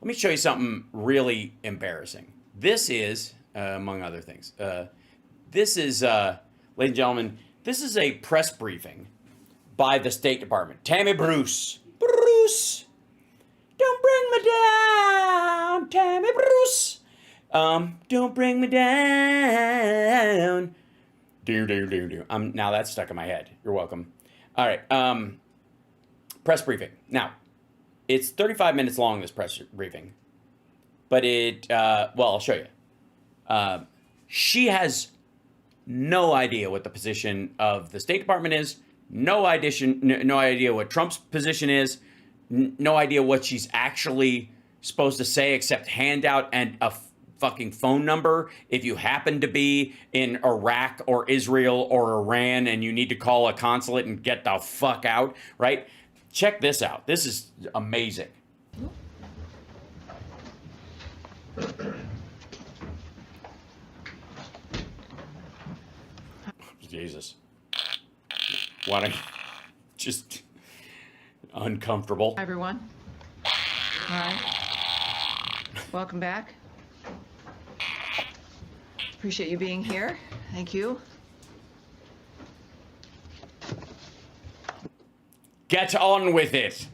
me show you something really embarrassing. This is, among other things, this is, ladies and gentlemen, this is a press briefing by the State Department. Tammy Bruce. Bruce! Don't bring me down, Tammy Bruce. Don't bring me down. Do. Now that's stuck in my head. You're welcome. All right. Press briefing. Now, it's 35 minutes long, this press briefing. But I'll show you. She has no idea what the position of the State Department is. No idea what Trump's position is. No idea what she's actually supposed to say except hand out and a fucking phone number if you happen to be in Iraq or Israel or Iran and you need to call a consulate and get the fuck out, right? Check this out. This is amazing. Jesus. What a just uncomfortable. Hi, everyone. All right. Welcome back. Appreciate you being here. Thank you. Get on with it.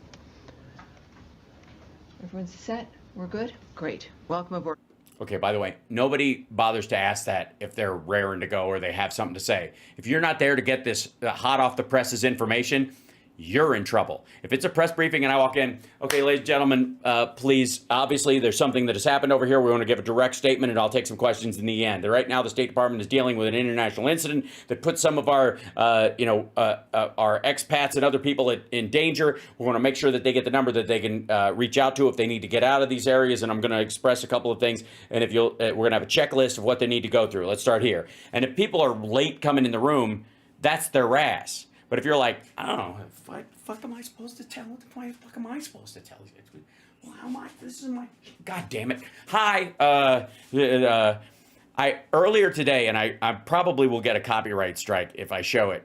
Everyone's set? We're good? Great. Welcome aboard. Okay, by the way, nobody bothers to ask that if they're raring to go or they have something to say. If you're not there to get this hot off the presses information, you're in trouble. If it's a press briefing and I walk in, okay, ladies and gentlemen, please, obviously there's something that has happened over here. We want to give a direct statement and I'll take some questions in the end. Right now, the State Department is dealing with an international incident that puts some of our, our expats and other people in danger. We want to make sure that they get the number that they can reach out to if they need to get out of these areas. And I'm going to express a couple of things. And if you'll, we're going to have a checklist of what they need to go through. Let's start here. And if people are late coming in the room, that's their ass. But if you're like, I don't know, what the fuck am I supposed to tell? What the fuck am I supposed to tell? Well, how am I? This is my... God damn it. Hi. I earlier today, and I probably will get a copyright strike if I show it.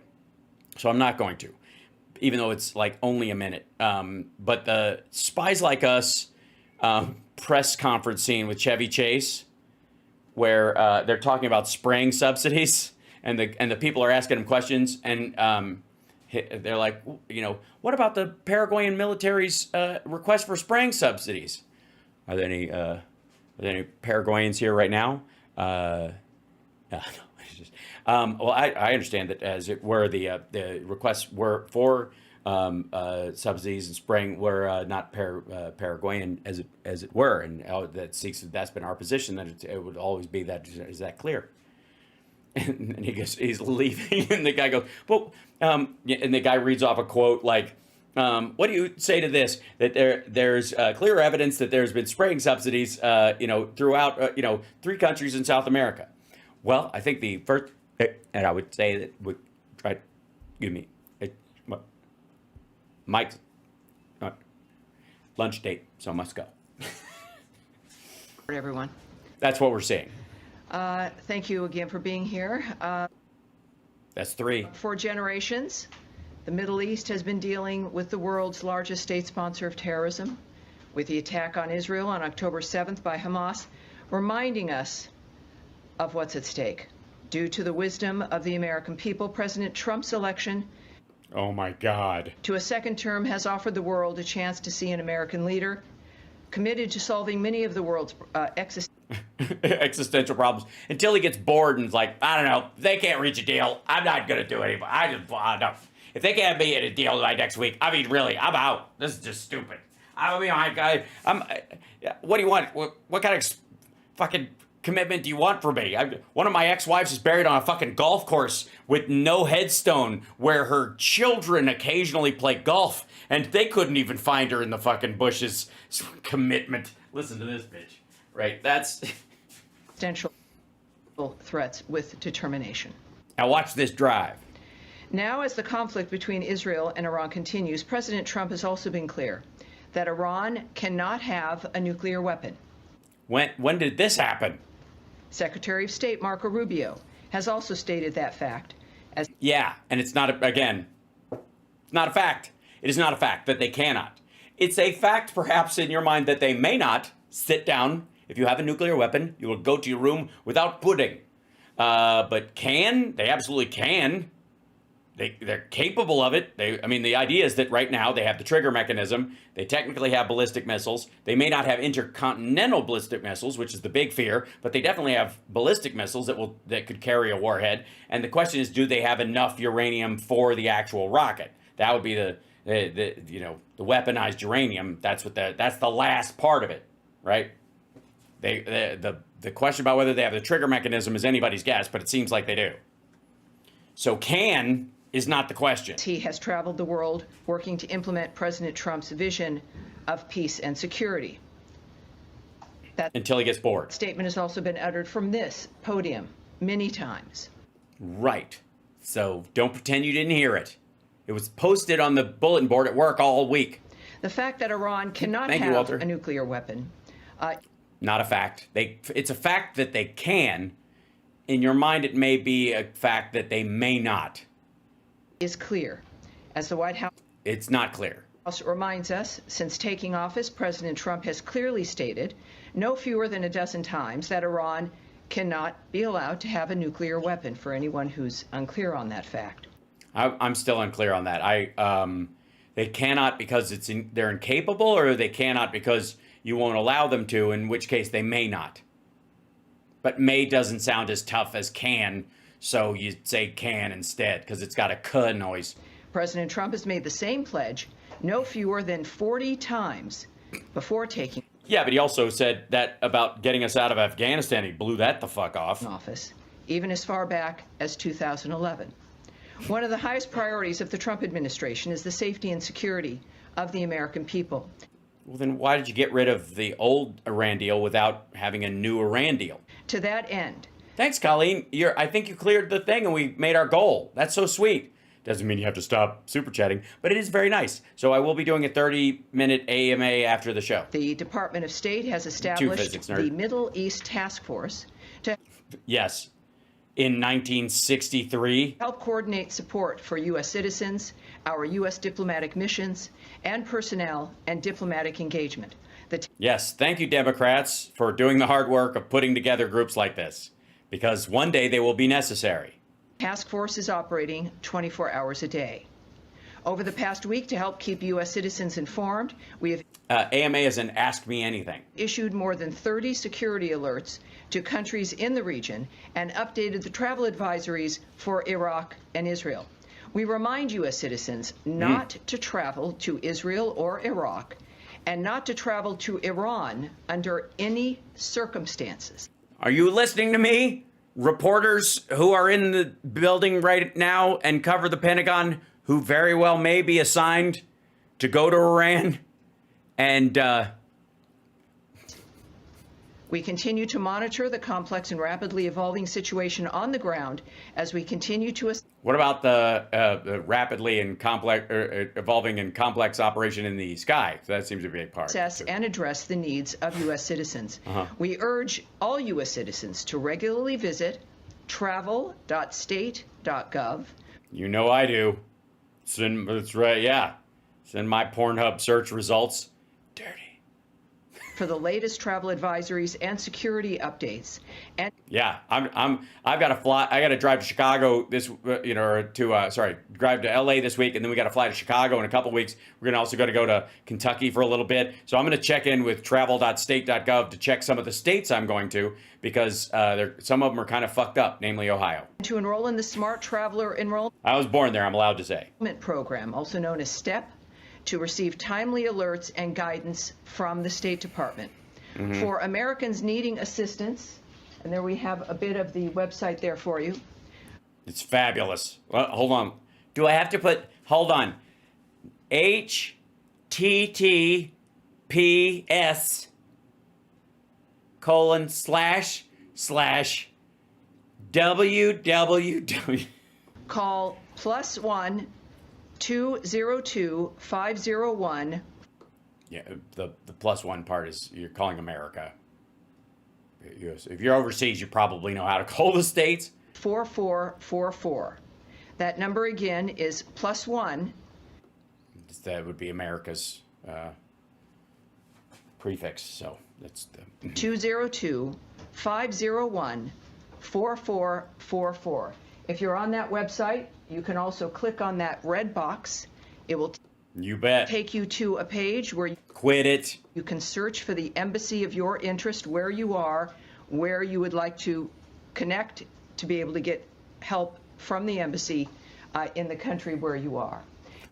So I'm not going to, even though it's like only a minute. But the Spies Like Us press conference scene with Chevy Chase, where they're talking about spraying subsidies, and the people are asking him questions, and they're like, what about the Paraguayan military's request for spraying subsidies? Are there any Paraguayans here right now? No, it's just, well, I understand that as it were, the requests were for subsidies and spraying were not Paraguayan as it were, and that's been our position, that it would always be that. Is that clear? And he goes, he's leaving, and the guy goes, well, and the guy reads off a quote like, what do you say to this? That there's clear evidence that there's been spraying subsidies, throughout, 3 countries in South America. Well, I think the first, and I would say that would try to give me Mike's lunch date, so I must go. Everyone. That's what we're seeing. Thank you again for being here. That's 3. For generations, the Middle East has been dealing with the world's largest state sponsor of terrorism, with the attack on Israel on October 7th by Hamas, reminding us of what's at stake. Due to the wisdom of the American people, President Trump's election oh my God. to a second term has offered the world a chance to see an American leader committed to solving many of the world's existential problems, until he gets bored and is like, I don't know, they can't reach a deal, I'm not going to do anything. No. If they can't be in a deal by next week, I mean, really, I'm out. This is just stupid. What do you want? What kind of fucking commitment do you want from me? One of my ex-wives is buried on a fucking golf course with no headstone, where her children occasionally play golf, and they couldn't even find her in the fucking bushes. Commitment. Listen to this bitch. Right, that's... existential threats with determination. Now watch this drive. Now, as the conflict between Israel and Iran continues, President Trump has also been clear that Iran cannot have a nuclear weapon. When did this happen? Secretary of State Marco Rubio has also stated that fact. Yeah, and it's not, again, it's not a fact. It is not a fact that they cannot. It's a fact, perhaps, in your mind that they may not sit down. If you have a nuclear weapon, you will go to your room without pudding. But can? They absolutely can. They're capable of it. I mean, the idea is that right now they have the trigger mechanism. They technically have ballistic missiles. They may not have intercontinental ballistic missiles, which is the big fear, but they definitely have ballistic missiles that could carry a warhead. And the question is, do they have enough uranium for the actual rocket? That would be the weaponized uranium. That's the last part of it, right? The question about whether they have the trigger mechanism is anybody's guess, but it seems like they do. So can is not the question. He has traveled the world working to implement President Trump's vision of peace and security. That until he gets bored. Statement has also been uttered from this podium many times. Right. So don't pretend you didn't hear it. It was posted on the bulletin board at work all week. The fact that Iran cannot have a nuclear weapon. Not a fact. It's a fact that they can. In your mind, it may be a fact that they may not. Is clear. As the White House... It's not clear. Reminds us, since taking office, President Trump has clearly stated no fewer than a dozen times that Iran cannot be allowed to have a nuclear weapon, for anyone who's unclear on that fact. I'm still unclear on that. They cannot because they're incapable, or they cannot because you won't allow them to, in which case they may not. But may doesn't sound as tough as can, so you say can instead, because it's got a k noise. President Trump has made the same pledge no fewer than 40 times before taking... Yeah, but he also said that about getting us out of Afghanistan. He blew that the fuck off. ...office, even as far back as 2011. One of the highest priorities of the Trump administration is the safety and security of the American people. Well, then why did you get rid of the old Iran deal without having a new Iran deal? To that end... Thanks, Colleen. I think you cleared the thing and we made our goal. That's so sweet. Doesn't mean you have to stop super chatting, but it is very nice. So I will be doing a 30-minute AMA after the show. The Department of State has established the Middle East Task Force to... Yes. In 1963. Help coordinate support for U.S. citizens, our U.S. diplomatic missions, and personnel and diplomatic engagement. Yes, thank you, Democrats, for doing the hard work of putting together groups like this, because one day they will be necessary. Task force is operating 24 hours a day. Over the past week, to help keep U.S. citizens informed, we have... AMA is an Ask Me Anything. ...issued more than 30 security alerts to countries in the region and updated the travel advisories for Iraq and Israel. We remind U.S. citizens not to travel to Israel or Iraq and not to travel to Iran under any circumstances. Are you listening to me? Reporters who are in the building right now and cover the Pentagon, who very well may be assigned to go to Iran and... We continue to monitor the complex and rapidly evolving situation on the ground as we continue to... What about the rapidly and complex, evolving and complex operation in the sky? So that seems to be a big part. Assess and address the needs of U.S. citizens. We urge all U.S. citizens to regularly visit travel.state.gov. You know I do. That's right, yeah. Send my Pornhub search results. Dirty. For the latest travel advisories and security updates. And yeah, I've got to fly. I got to drive to Chicago this, drive to LA this week, and then we got to fly to Chicago in a couple weeks. We're gonna also go to Kentucky for a little bit. So I'm going to check in with travel.state.gov to check some of the states I'm going to, because some of them are kind of fucked up, namely Ohio. To enroll in the Smart Traveler Enrollment. I was born there, I'm allowed to say. Program, also known as STEP, to receive timely alerts and guidance from the State Department. For Americans needing assistance, and there we have a bit of the website there for you. It's fabulous. Well, hold on. Do I have to put, hold on, https://www. Call +1 202 501. Yeah, the +1 part is you're calling America. If you're overseas, you probably know how to call the states. 4444. That number again is +1. That would be America's prefix, so that's the 202-501-4444. If you're on that website, you can also click on that red box. It will you bet. take you to a page where Quit it. you can search for the embassy of your interest, where you are, where you would like to connect to be able to get help from the embassy in the country where you are.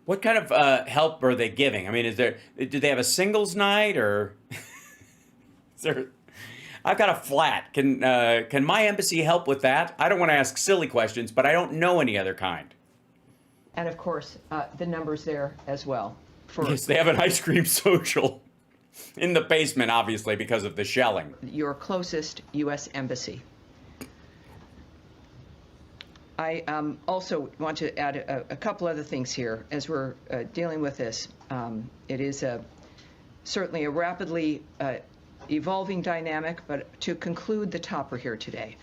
What kind of help are they giving? I mean, do they have a singles night, or is there? I've got a flat. Can my embassy help with that? I don't want to ask silly questions, but I don't know any other kind. And of course, the numbers there as well. Yes, they have an ice cream social in the basement, obviously, because of the shelling. Your closest U.S. embassy. I also want to add a couple other things here as we're dealing with this. It is certainly a rapidly evolving dynamic, but to conclude the topper here today,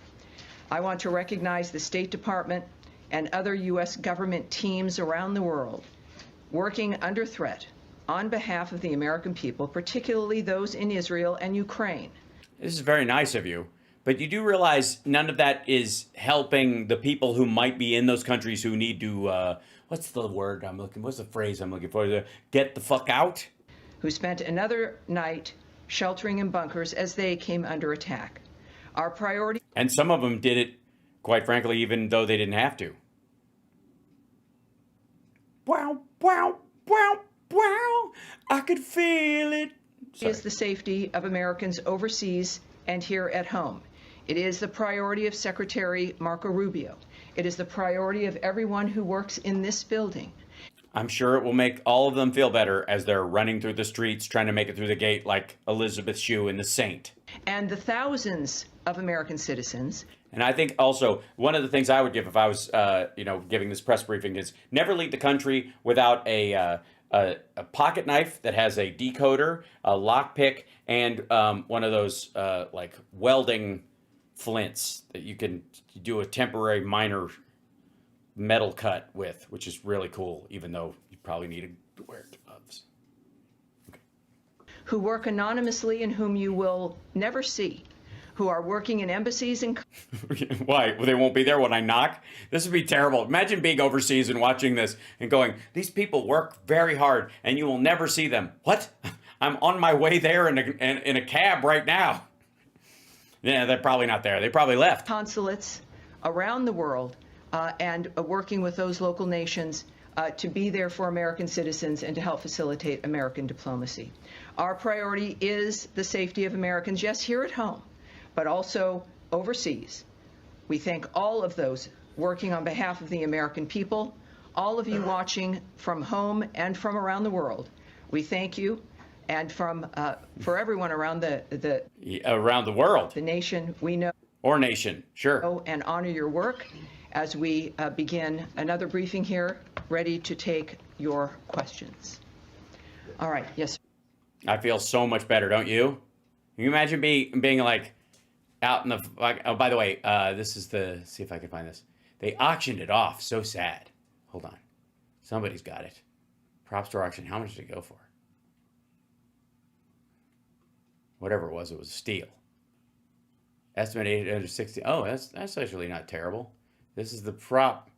I want to recognize the State Department and other U.S. government teams around the world working under threat on behalf of the American people, particularly those in Israel and Ukraine. This is very nice of you. But you do realize none of that is helping the people who might be in those countries who need to, what's the word I'm looking, what's the phrase I'm looking for? Get the fuck out? Who spent another night sheltering in bunkers as they came under attack. Our priority... And some of them did it, quite frankly, even though they didn't have to. Wow, wow, wow, wow, I could feel it. Sorry. Is the safety of Americans overseas and here at home. It is the priority of Secretary Marco Rubio. It is the priority of everyone who works in this building. I'm sure it will make all of them feel better as they're running through the streets trying to make it through the gate like Elizabeth Shue in The Saint. And the thousands of American citizens. And I think also one of the things I would give if I was, giving this press briefing is never leave the country without a pocket knife that has a decoder, a lockpick, and one of those welding flints that you can do a temporary minor metal cut with, which is really cool, even though you probably need to wear gloves. Okay. Who work anonymously and whom you will never see, who are working in embassies and... Why? Well, they won't be there when I knock? This would be terrible. Imagine being overseas and watching this and going, these people work very hard and you will never see them. What? I'm on my way there in a cab right now. Yeah, they're probably not there. They probably left. Consulates around the world and working with those local nations to be there for American citizens and to help facilitate American diplomacy. Our priority is the safety of Americans, yes, here at home, but also overseas. We thank all of those working on behalf of the American people, all of you watching from home and from around the world. We thank you, and for everyone around around the world, the nation, we know. Or nation, sure. And honor your work as we begin another briefing here, ready to take your questions. All right, yes. I feel so much better, don't you? Can you imagine being like out in the, oh, by the way, this is see if I can find this. They auctioned it off. So sad. Hold on. Somebody's got it. Prop store auction. How much did it go for? Whatever it was a steal. Estimated 860. Oh, that's actually not terrible. This is the prop.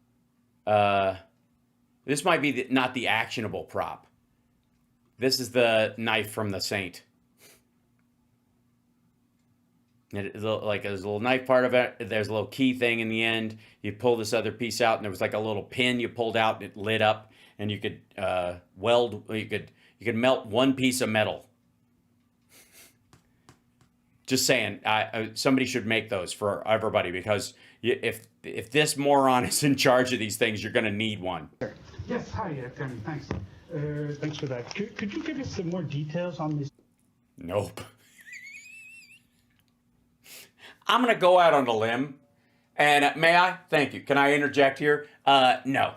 This might be not the actionable prop. This is the knife from the Saint. There's a little knife part of it. There's a little key thing in the end. You pull this other piece out, and there was like a little pin you pulled out, and it lit up, and you could weld. You could melt one piece of metal. Just saying, somebody should make those for everybody, because if this moron is in charge of these things, you're going to need one. Yes, hi, Tammy. Thanks. Thanks for that. Could you give us some more details on this? Nope. I'm going to go out on a limb, and may I? Thank you. Can I interject here? No.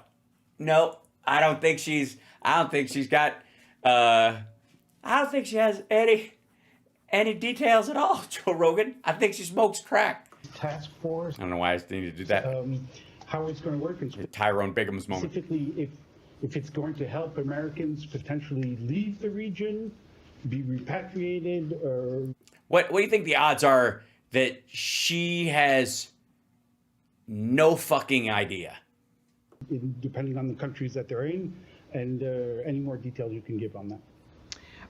I don't think she's got, I don't think she has any details at all, Joe Rogan. I think she smokes crack. Task force. I don't know why I need to do that. How it's going to work. Tyrone Bigum's moment. Specifically, if it's going to help Americans potentially leave the region, be repatriated, or What do you think the odds are that she has no fucking idea? depending on the countries that they're in, and any more details you can give on that?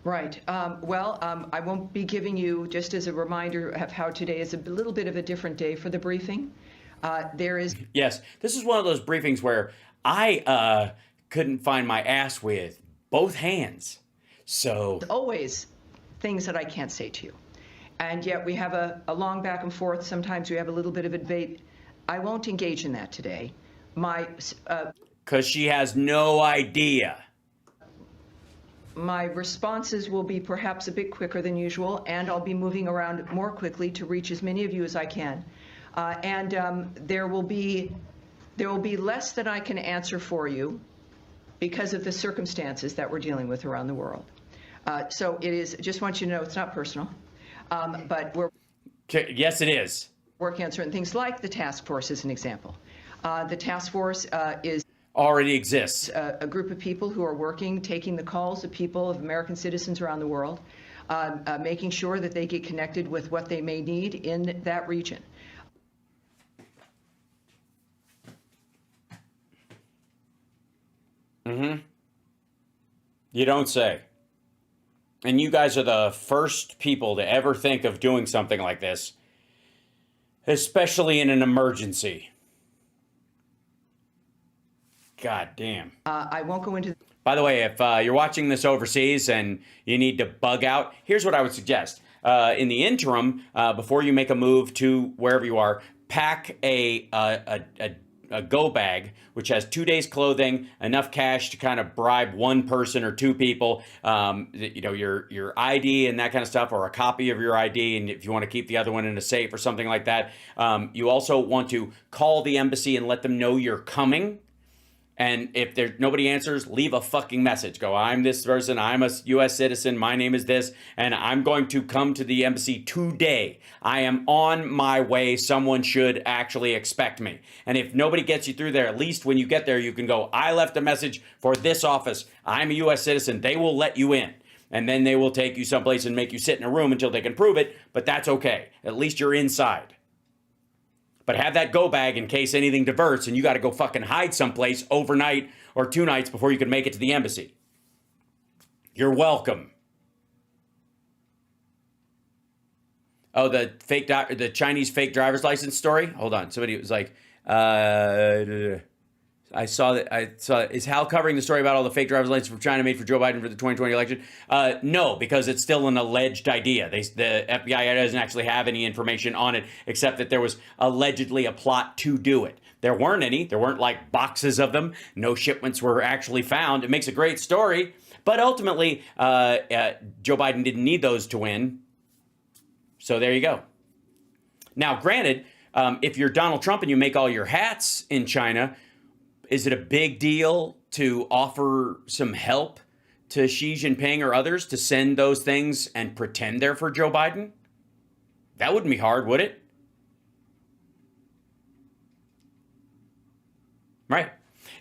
Right. I won't be giving you, just as a reminder of how today is a little bit of a different day for the briefing. There is... Yes, this is one of those briefings where I couldn't find my ass with both hands. So always things that I can't say to you. And yet we have a long back and forth. Sometimes we have a little bit of a debate. I won't engage in that today. Because she has no idea. My responses will be perhaps a bit quicker than usual, and I'll be moving around more quickly to reach as many of you as I can. There will be less that I can answer for you because of the circumstances that we're dealing with around the world. So it is, just want you to know, it's not personal, but we're... Yes, it is. Working on certain things, like the task force is an example. The task force is... Already exists. A group of people who are working, taking the calls of people, of American citizens around the world, making sure that they get connected with what they may need in that region. Mm-hmm. You don't say. And you guys are the first people to ever think of doing something like this, especially in an emergency. God damn. I won't go into... By the way, if you're watching this overseas and you need to bug out, here's what I would suggest. In the interim, before you make a move to wherever you are, pack a go bag, which has 2 days clothing, enough cash to kind of bribe one person or two people, you know, your ID and that kind of stuff, or a copy of your ID. And if you want to keep the other one in a safe or something like that, you also want to call the embassy and let them know you're coming. And if nobody answers, leave a fucking message. Go, I'm this person, I'm a U.S. citizen, my name is this, and I'm going to come to the embassy today. I am on my way. Someone should actually expect me. And if nobody gets you through there, at least when you get there, you can go, I left a message for this office. I'm a U.S. citizen. They will let you in. And then they will take you someplace and make you sit in a room until they can prove it, but that's okay. At least you're inside. But have that go bag in case anything diverts and you got to go fucking hide someplace overnight or 2 nights before you can make it to the embassy. You're welcome. Oh, the Chinese fake driver's license story? Hold on. Somebody was like, I saw is Hal covering the story about all the fake driver's licenses from China made for Joe Biden for the 2020 election? No, because it's still an alleged idea. The FBI doesn't actually have any information on it, except that there was allegedly a plot to do it. There weren't any. There weren't like boxes of them. No shipments were actually found. It makes a great story. But ultimately, Joe Biden didn't need those to win. So there you go. Now, granted, if you're Donald Trump and you make all your hats in China, is it a big deal to offer some help to Xi Jinping or others to send those things and pretend they're for Joe Biden? That wouldn't be hard, would it? Right.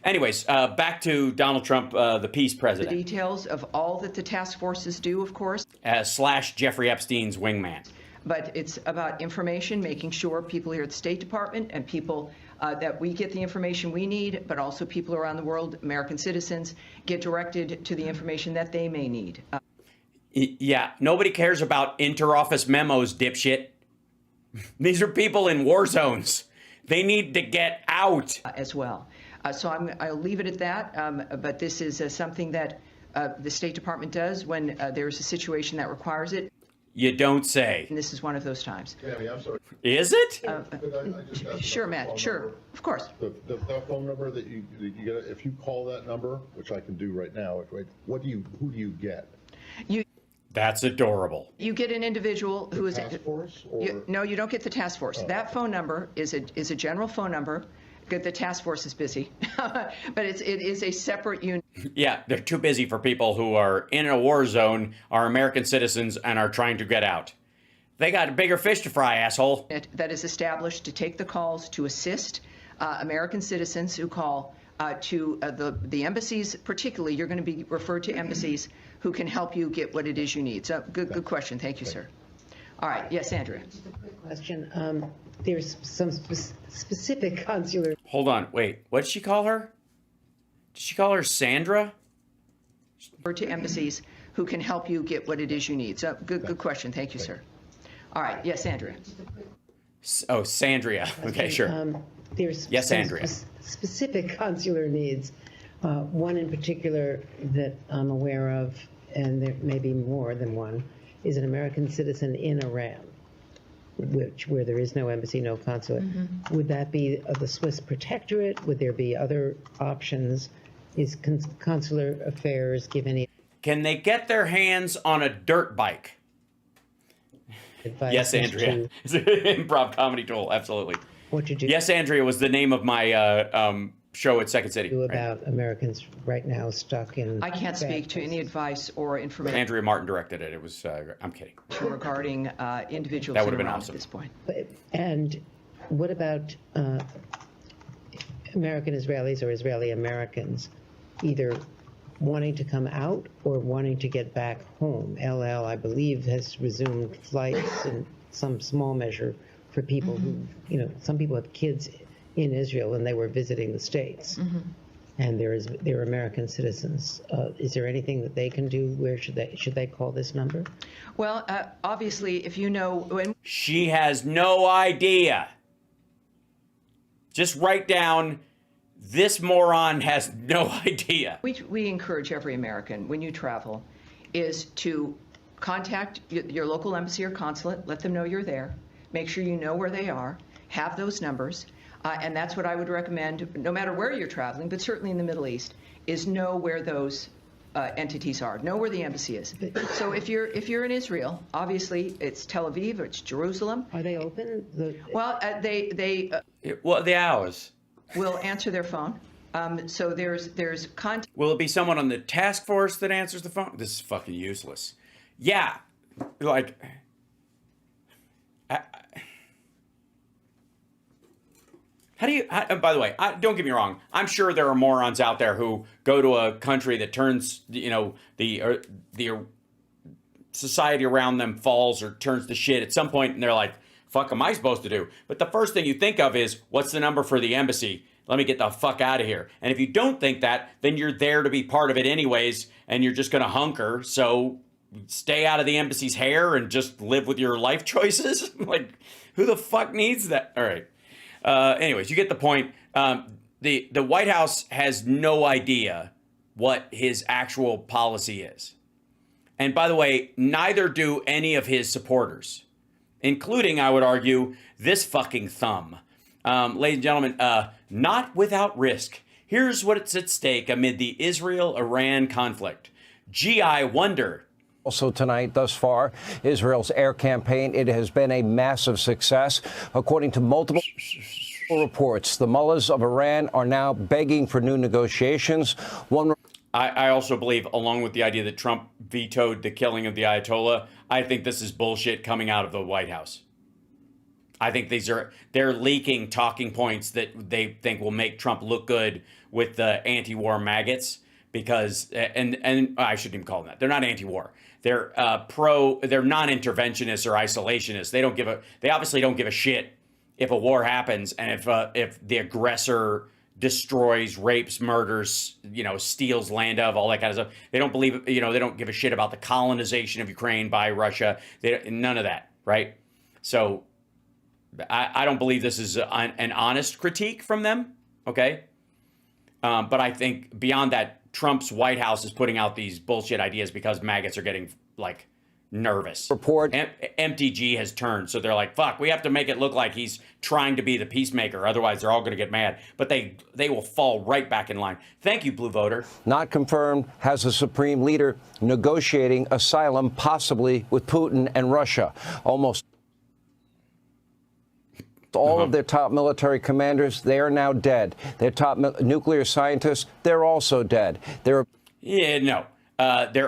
Anyways, back to Donald Trump, the peace president. The details of all that the task forces do, of course. / Jeffrey Epstein's wingman. But it's about information, making sure people here at the State Department and people that we get the information we need, but also people around the world, American citizens, get directed to the information that they may need. Yeah, nobody cares about interoffice memos, dipshit. These are people in war zones. They need to get out. As well. So I'll leave it at that, but this is something that the State Department does when there's a situation that requires it. You don't say. And this is one of those times. Tammy, I'm sorry. Is it? I just asked Sure, about the Matt. phone Sure. number. Of course. That phone number that you get, if you call that number, which I can do right now, who do you get? That's adorable. You get an individual who is... Task force? Or? No, you don't get the task force. That phone number is a general phone number. Good, the task force is busy, but it is a separate unit. Yeah, they're too busy for people who are in a war zone, are American citizens, and are trying to get out. They got bigger fish to fry, asshole. That is established to take the calls to assist American citizens who call to the embassies, particularly. You're going to be referred to embassies who can help you get what it is you need. So good question. Thank you, sir. All right. Yes, Andrea. Question. There's some specific consular. Hold on. Wait. What did she call her? Did she call her Sandra? To embassies who can help you get what it is you need. So good question. Thank you, sir. All right. Yes, Andrea. Oh, Sandria. Okay, sure. There's yes, Andrea. Specific consular needs. One in particular that I'm aware of, and there may be more than one, is an American citizen in Iran, where there is no embassy, no consulate. Mm-hmm. Would that be the Swiss protectorate? Would there be other options? Is consular affairs give any? Can they get their hands on a dirt bike? Yes, Andrea. It's an improv comedy tool. Absolutely. What you do? Yes, Andrea was the name of my show at Second City. About Americans right now stuck in. I can't speak to any advice or information. Andrea Martin directed it. It was. I'm kidding. Regarding individuals that would have been awesome awesome at this point. And what about American Israelis or Israeli Americans, either wanting to come out or wanting to get back home? LL, I believe, has resumed flights in some small measure for people who, some people have kids in Israel and they were visiting the States. And they're American citizens. Is there anything that they can do? Where should they call this number? Well, obviously, if you know when she has no idea. Just write down, this moron has no idea. we encourage every American, when you travel, is to contact your local embassy or consulate, let them know you're there, make sure you know where they are, have those numbers, and that's what I would recommend, no matter where you're traveling, but certainly in the Middle East, is know where those entities are, know where the embassy is. So if you're in Israel, obviously it's Tel Aviv or it's Jerusalem. Are they open? Well, they the hours? will answer their phone. So there's contact. Will it be someone on the task force that answers the phone? This is fucking useless. Yeah, like, how do you? By the way, don't get me wrong. I'm sure there are morons out there who go to a country that turns, the society around them falls or turns to shit at some point, and they're like, fuck am I supposed to do? But the first thing you think of is, what's the number for the embassy? Let me get the fuck out of here. And if you don't think that, then you're there to be part of it anyways, and you're just going to hunker. So stay out of the embassy's hair and just live with your life choices. Like, who the fuck needs that? All right. Anyways, you get the point. The White House has no idea what his actual policy is. And by the way, neither do any of his supporters, including, I would argue, this fucking thumb. Ladies and gentlemen, not without risk. Here's what's at stake amid the Israel-Iran conflict. Gee, I wonder. Also tonight, thus far, Israel's air campaign, it has been a massive success. According to multiple reports, the mullahs of Iran are now begging for new negotiations. I also believe, along with the idea that Trump vetoed the killing of the Ayatollah, I think this is bullshit coming out of the White House. I think they're leaking talking points that they think will make Trump look good with the anti-war maggots, because, and I shouldn't even call them that. They're not anti-war. They're they're non-interventionists or isolationists. They obviously don't give a shit if a war happens and if the aggressor destroys, rapes, murders, steals land of, all that kind of stuff. They don't believe, they don't give a shit about the colonization of Ukraine by Russia. None of that, right? So I don't believe this is an honest critique from them, okay? But I think beyond that, Trump's White House is putting out these bullshit ideas because maggots are getting, nervous. Report. MTG has turned, so they're like, fuck, we have to make it look like he's trying to be the peacemaker, otherwise they're all going to get mad. But they will fall right back in line. Thank you, Blue Voter. Not confirmed, has the Supreme Leader negotiating asylum, possibly with Putin and Russia. Almost all of their top military commanders, they are now dead. Their top nuclear scientists, they're also dead. Their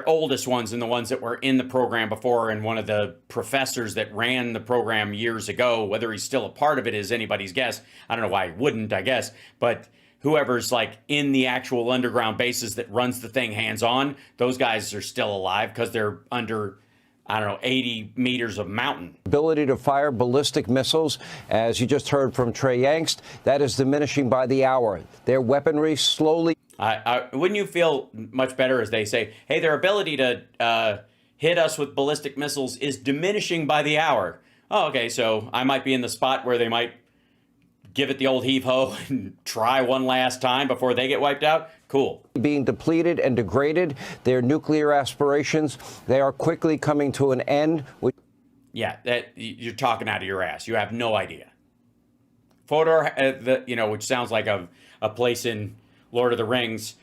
oldest ones and the ones that were in the program before, and one of the professors that ran the program years ago, whether he's still a part of it is anybody's guess. I don't know why he wouldn't, I guess. But whoever's like in the actual underground bases that runs the thing hands-on, those guys are still alive because they're under, I don't know, 80 meters of mountain. Ability to fire ballistic missiles, as you just heard from Trey Yangst, that is diminishing by the hour. Their weaponry slowly. Wouldn't you feel much better as they say, hey, their ability to hit us with ballistic missiles is diminishing by the hour? Oh, okay, so I might be in the spot where they might give it the old heave-ho and try one last time before they get wiped out? Cool. Being depleted and degraded, their nuclear aspirations, they are quickly coming to an end. Yeah, you're talking out of your ass. You have no idea. Fodor, which sounds like a place in Lord of the Rings,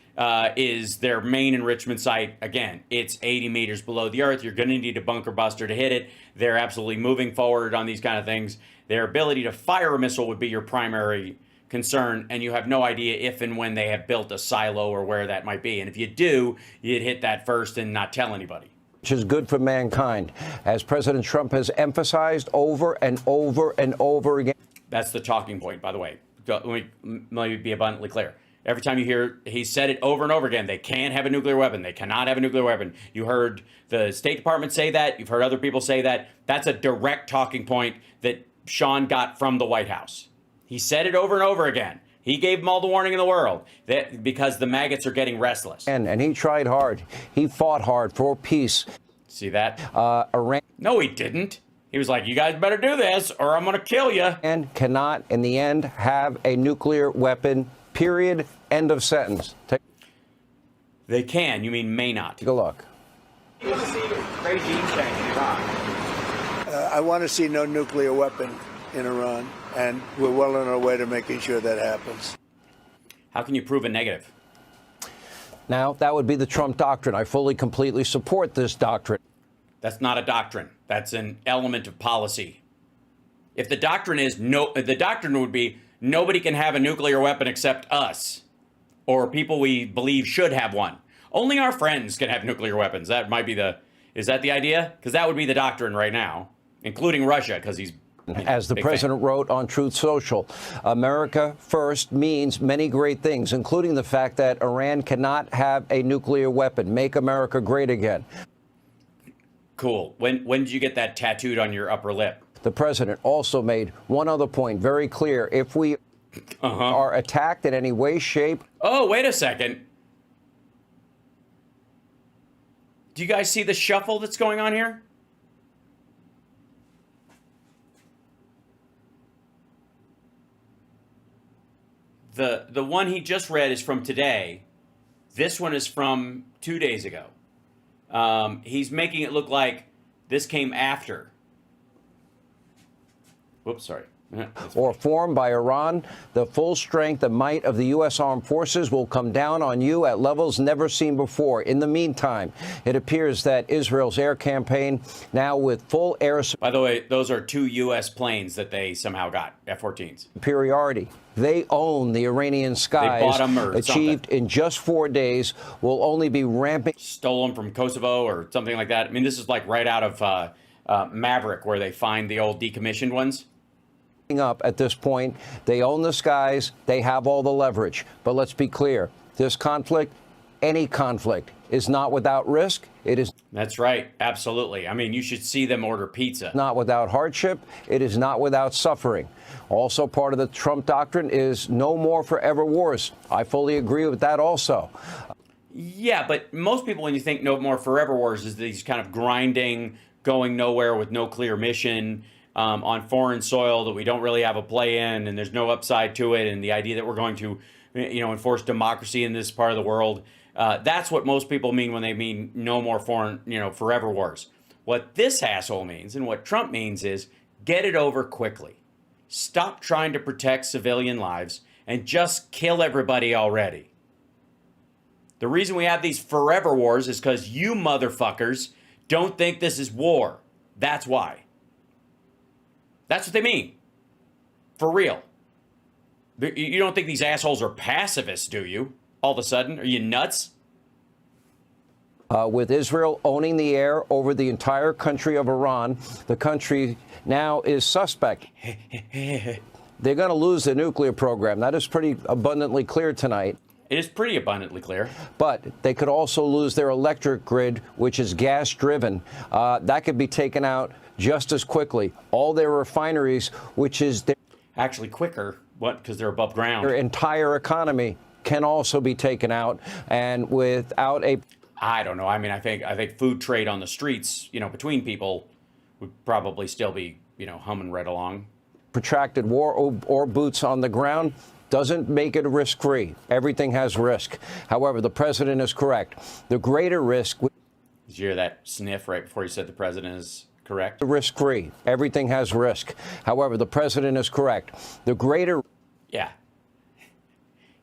is their main enrichment site. Again, it's 80 meters below the earth. You're going to need a bunker buster to hit it. They're absolutely moving forward on these kind of things. Their ability to fire a missile would be your primary concern, and you have no idea if and when they have built a silo or where that might be. And if you do, you'd hit that first and not tell anybody. Which is good for mankind, as President Trump has emphasized over and over and over again. That's the talking point, by the way. Let me be abundantly clear. Every time you hear, he said it over and over again, they can't have a nuclear weapon. They cannot have a nuclear weapon. You heard the State Department say that. You've heard other people say that. That's a direct talking point that Sean got from the White House. He said it over and over again. He gave them all the warning in the world because the maggots are getting restless. And he tried hard. He fought hard for peace. See that? Iran. No, he didn't. He was like, you guys better do this or I'm going to kill you. And cannot, in the end, have a nuclear weapon, period, end of sentence. They can. You mean may not. Take a look. You want to see regime change in Iran? I want to see no nuclear weapon in Iran, and we're well on our way to making sure that happens. How can you prove a negative? Now, that would be the Trump doctrine. I fully, completely support this doctrine. That's not a doctrine. That's an element of policy. If the doctrine is the doctrine would be nobody can have a nuclear weapon except us, or people we believe should have one. Only our friends can have nuclear weapons. That might be is that the idea? Because that would be the doctrine right now, including Russia, because he's. As the president wrote on Truth Social, America first means many great things, including the fact that Iran cannot have a nuclear weapon. Make America great again. Cool. When did you get that tattooed on your upper lip? The president also made one other point very clear. If we are attacked in any way, shape. Oh, wait a second. Do you guys see the shuffle that's going on here? The one he just read is from today. This one is from 2 days ago. He's making it look like this came after. Whoops, sorry. Or formed by Iran, the full strength and might of the U.S. Armed Forces will come down on you at levels never seen before. In the meantime, it appears that Israel's air campaign, now with full air... By the way, those are 2 U.S. planes that they somehow got, F-14s. Superiority. They own the Iranian skies. They bought them or achieved something. in just 4 days, will only be ramping... Stole them from Kosovo or something like that. I mean, this is like right out of Maverick, where they find the old decommissioned ones. Up at this point. They own the skies. They have all the leverage. But let's be clear. This conflict, any conflict, is not without risk. It is. That's right. Absolutely. I mean, you should see them order pizza. Not without hardship. It is not without suffering. Also, part of the Trump doctrine is no more forever wars. I fully agree with that also. Yeah, but most people, when you think no more forever wars, is these kind of grinding, going nowhere with no clear mission. On foreign soil that we don't really have a play in, and there's no upside to it, and the idea that we're going to, enforce democracy in this part of the world. That's what most people mean when they mean no more foreign, forever wars. What this asshole means, and what Trump means, is get it over quickly. Stop trying to protect civilian lives and just kill everybody already. The reason we have these forever wars is because you motherfuckers don't think this is war. That's why. That's what they mean. For real. You don't think these assholes are pacifists, do you? All of a sudden? Are you nuts? With Israel owning the air over the entire country of Iran, the country now is suspect. they're going to lose the nuclear program. That is pretty abundantly clear tonight. It is pretty abundantly clear. But they could also lose their electric grid, which is gas-driven. That could be taken out just as quickly. All their refineries, which is Actually quicker. What? Because they're above ground. their entire economy, can also be taken out. And without a... I don't know. I mean, I think food trade on the streets, between people would probably still be, humming right along. protracted war or boots on the ground doesn't make it risk-free. Everything has risk. However, the president is correct. The greater risk... Did you hear that sniff right before you said the president is correct? Risk-free. Everything has risk. However, the president is correct. The greater... Yeah.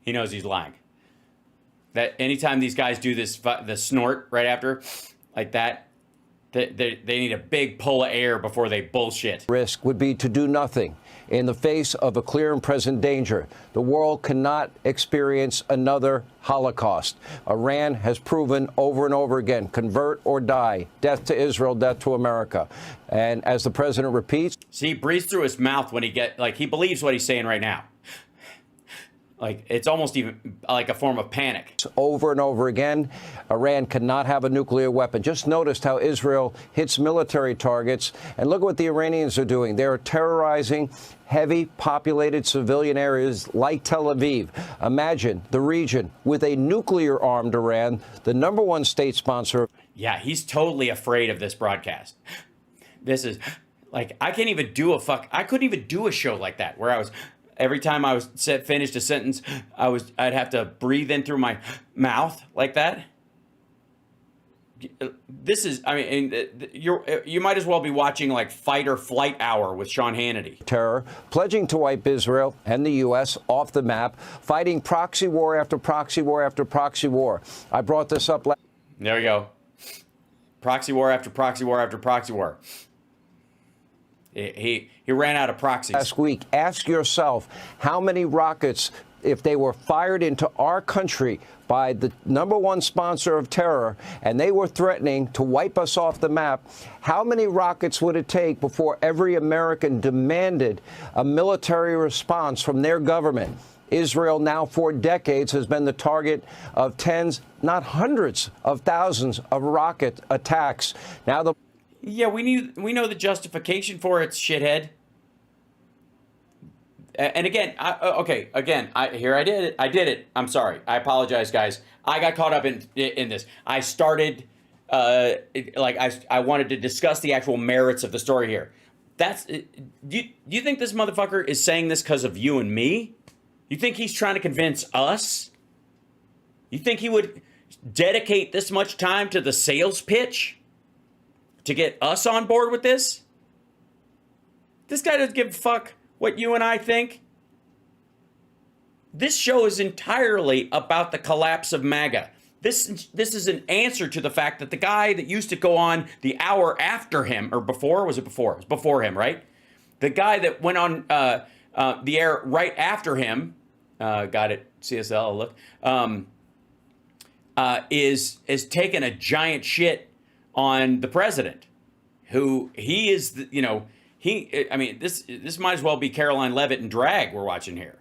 He knows he's lying. That anytime these guys do this, the snort right after, like that, they need a big pull of air before they bullshit. Risk would be to do nothing. In the face of a clear and present danger, the world cannot experience another Holocaust. Iran has proven over and over again, convert or die, death to Israel, death to America. And as the president repeats... See, he breathes through his mouth when he believes what he's saying right now. Like, it's almost even like a form of panic. Over and over again, Iran cannot have a nuclear weapon. Just noticed how Israel hits military targets. And look at what the Iranians are doing. They're terrorizing heavy populated civilian areas like Tel Aviv. Imagine the region with a nuclear-armed Iran, the #1 state sponsor. Yeah, he's totally afraid of this broadcast. This is, like, I couldn't even do a show like that where I was... Every time I was finished a sentence, I'd have to breathe in through my mouth like that. This is, I mean, you might as well be watching like Fight or Flight Hour with Sean Hannity. Terror, pledging to wipe Israel and the U.S. off the map, fighting proxy war after proxy war after proxy war. I brought this up last... There we go. Proxy war after proxy war after proxy war. He ran out of proxies. Last week, ask yourself how many rockets, if they were fired into our country by the #1 sponsor of terror, and they were threatening to wipe us off the map, how many rockets would it take before every American demanded a military response from their government? Israel now for decades has been the target of tens, not hundreds of thousands of rocket attacks. Now the... Yeah, we know the justification for it, shithead. And again, I did it. I'm sorry. I apologize, guys. I got caught up in this. I started, I wanted to discuss the actual merits of the story here. Do you think this motherfucker is saying this because of you and me? You think he's trying to convince us? You think he would dedicate this much time to the sales pitch to get us on board with this? This guy doesn't give a fuck what you and I think. This show is entirely about the collapse of MAGA. This is an answer to the fact that the guy that used to go on the hour after him, or before, was it before? It was before him, right? The guy that went on the air right after him, got it, CSL, look, is taking a giant shit on the president, who he is, this might as well be Caroline Leavitt in drag we're watching here.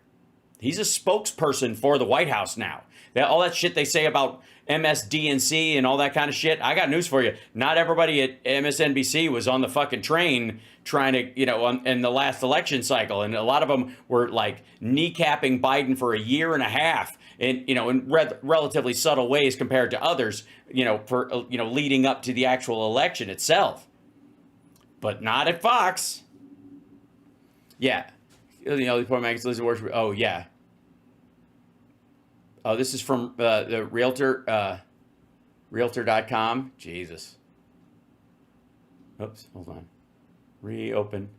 He's a spokesperson for the White House now. All that shit they say about MSDNC and all that kind of shit, I got news for you. Not everybody at MSNBC was on the fucking train trying to, in the last election cycle. And a lot of them were like kneecapping Biden for a year and a half in relatively subtle ways compared to others, for leading up to the actual election itself. But not at Fox. Yeah. The point Max listen worship. Oh, yeah. Oh, this is from the Realtor, Realtor.com. Jesus. Oops, hold on. Reopen.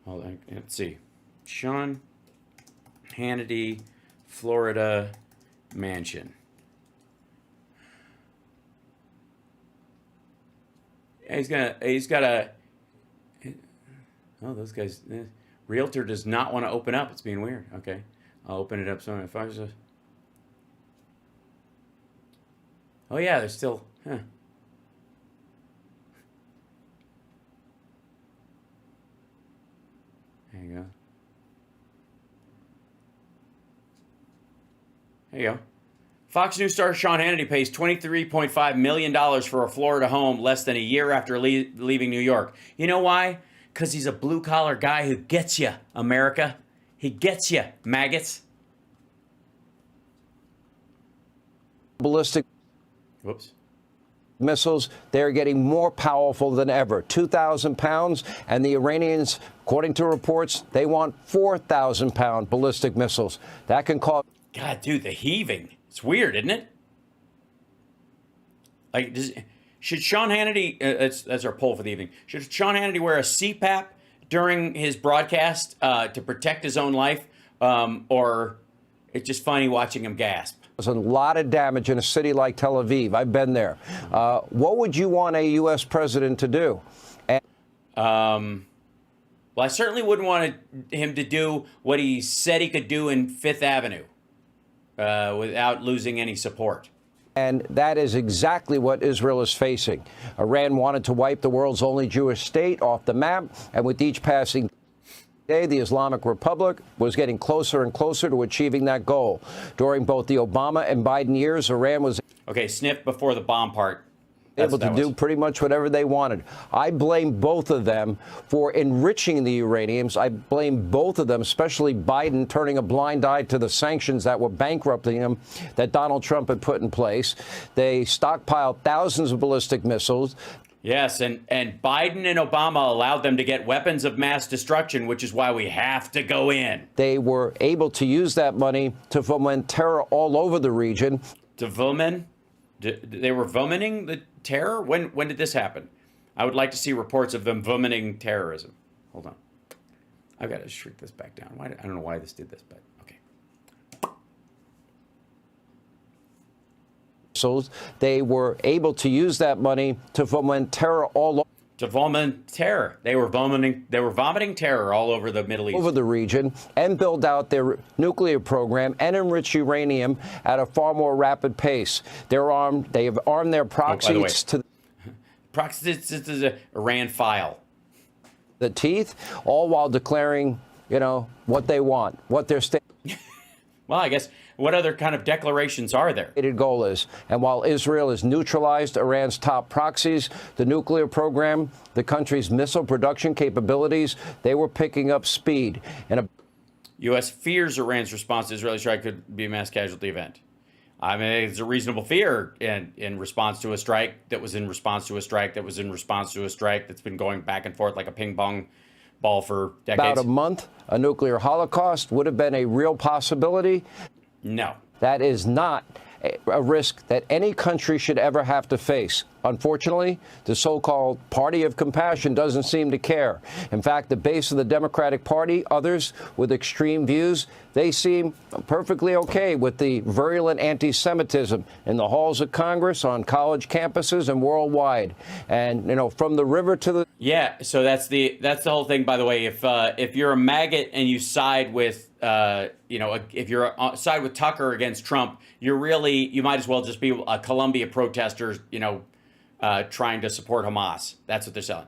Hold on, let's see. Sean Hannity, Florida mansion. He's got a, oh, those guys, Realtor does not want to open up. It's being weird. Okay. I'll open it up. So if I was oh yeah, there's still, There you go. There you go. Fox News star Sean Hannity pays $23.5 million for a Florida home less than a year after leaving New York. You know why? Because he's a blue-collar guy who gets you, America. He gets you, maggots. Ballistic Whoops. missiles, they're getting more powerful than ever. 2,000 pounds, and the Iranians, according to reports, they want 4,000-pound ballistic missiles. That can cause... God, dude, the heaving. It's weird, isn't it? Like, should Sean Hannity, that's our poll for the evening, should Sean Hannity wear a CPAP during his broadcast to protect his own life? Or it's just funny watching him gasp? There's a lot of damage in a city like Tel Aviv. I've been there. What would you want a U.S. president to do? Well, I certainly wouldn't want him to do what he said he could do in Fifth Avenue without losing any support. And that is exactly what Israel is facing. Iran wanted to wipe the world's only Jewish state off the map, and with each passing day, the Islamic Republic was getting closer and closer to achieving that goal. During both the Obama and Biden years, Iran was Okay, sniff before the bomb part. able to do pretty much whatever they wanted. I blame both of them for enriching the uraniums. I blame both of them, especially Biden, turning a blind eye to the sanctions that were bankrupting them that Donald Trump had put in place. They stockpiled thousands of ballistic missiles. Yes, and Biden and Obama allowed them to get weapons of mass destruction, which is why we have to go in. They were able to use that money to foment terror all over the region. To foment? They were fomenting the terror? When did this happen? I would like to see reports of them fomenting terrorism. Hold on. I've got to shrink this back down. I don't know why this did this, but okay. So they were able to use that money to foment terror all over. To foment terror. They were vomiting terror all over the Middle East. Over the region, and build out their nuclear program and enrich uranium at a far more rapid pace. They're armed. They have armed their proxies to the Iran file. The teeth, all while declaring, what they want, what their state. Well, I guess what other kind of declarations are there? Goal is. And while Israel has neutralized Iran's top proxies, the nuclear program, the country's missile production capabilities, they were picking up speed. U.S. fears Iran's response to Israeli strike could be a mass casualty event. I mean, it's a reasonable fear in response to a strike that was in response to a strike that was in response to a strike that's been going back and forth like a ping pong ball for decades. About a month, a nuclear holocaust would have been a real possibility. No. That is not a risk that any country should ever have to face. Unfortunately, the so-called party of compassion doesn't seem to care. In fact, the base of the Democratic Party, others with extreme views, they seem perfectly okay with the virulent anti-Semitism in the halls of Congress, on college campuses, and worldwide. And, from the river to the... Yeah, so that's the whole thing, by the way. If you're a maggot and you side with, if you're side with Tucker against Trump, you might as well just be a Columbia protester, trying to support Hamas. That's what they're selling.